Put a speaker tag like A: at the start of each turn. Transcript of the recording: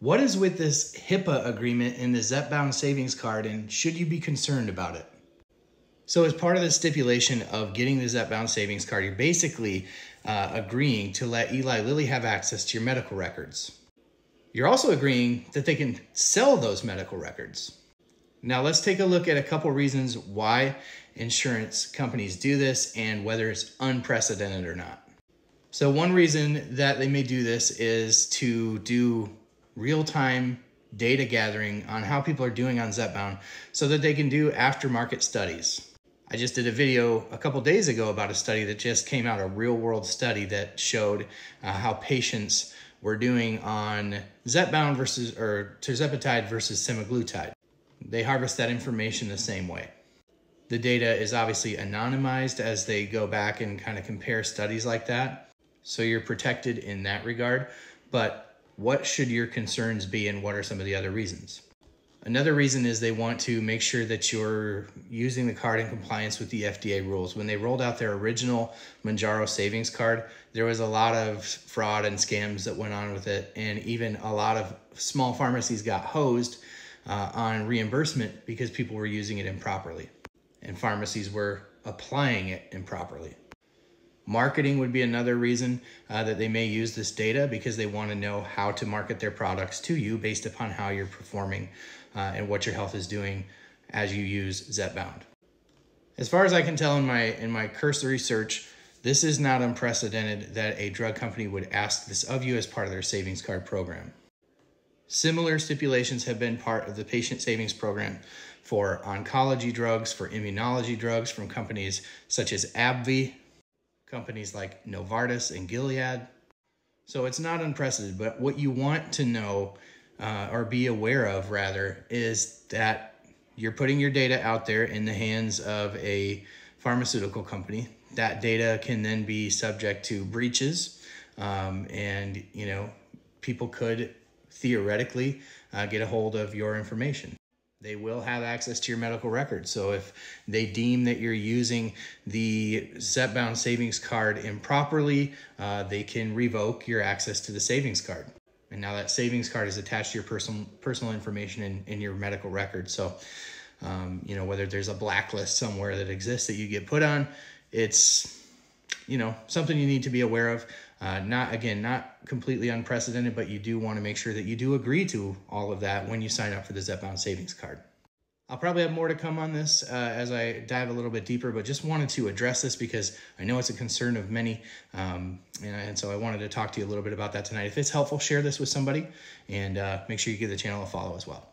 A: What is with this HIPAA agreement in the Zepbound savings card, and should you be concerned about it? So as part of the stipulation of getting the Zepbound savings card, you're basically agreeing to let Eli Lilly have access to your medical records. You're also agreeing that they can sell those medical records. Now let's take a look at a couple reasons why insurance companies do this and whether it's unprecedented or not. So one reason that they may do this is to do real-time data gathering on how people are doing on Zepbound so that they can do aftermarket studies. I just did a video a couple days ago about a study that just came out, a real-world study that showed how patients were doing on Zepbound or tirzepatide versus semaglutide. They harvest that information the same way. The data is obviously anonymized as they go back and kind of compare studies like that. So you're protected in that regard. But what should your concerns be, and what are some of the other reasons? Another reason is they want to make sure that you're using the card in compliance with the FDA rules. When they rolled out their original Mounjaro savings card, there was a lot of fraud and scams that went on with it. And even a lot of small pharmacies got hosed on reimbursement because people were using it improperly and pharmacies were applying it improperly. Marketing would be another reason that they may use this data, because they want to know how to market their products to you based upon how you're performing and what your health is doing as you use Zepbound. As far as I can tell in my cursory search, this is not unprecedented that a drug company would ask this of you as part of their savings card program. Similar stipulations have been part of the patient savings program for oncology drugs, for immunology drugs from companies such as AbbVie, companies like Novartis and Gilead. So it's not unprecedented, but what you want to know or be aware of rather is that you're putting your data out there in the hands of a pharmaceutical company. That data can then be subject to breaches and people could theoretically get a hold of your information. They will have access to your medical records. So if they deem that you're using the Zepbound savings card improperly, they can revoke your access to the savings card. And now that savings card is attached to your personal information in your medical records. So, whether there's a blacklist somewhere that exists that you get put on, it's, something you need to be aware of. Not completely unprecedented, but you do want to make sure that you do agree to all of that when you sign up for the Zepbound savings card. I'll probably have more to come on this as I dive a little bit deeper, but just wanted to address this because I know it's a concern of many. And so I wanted to talk to you a little bit about that tonight. If it's helpful, share this with somebody, and make sure you give the channel a follow as well.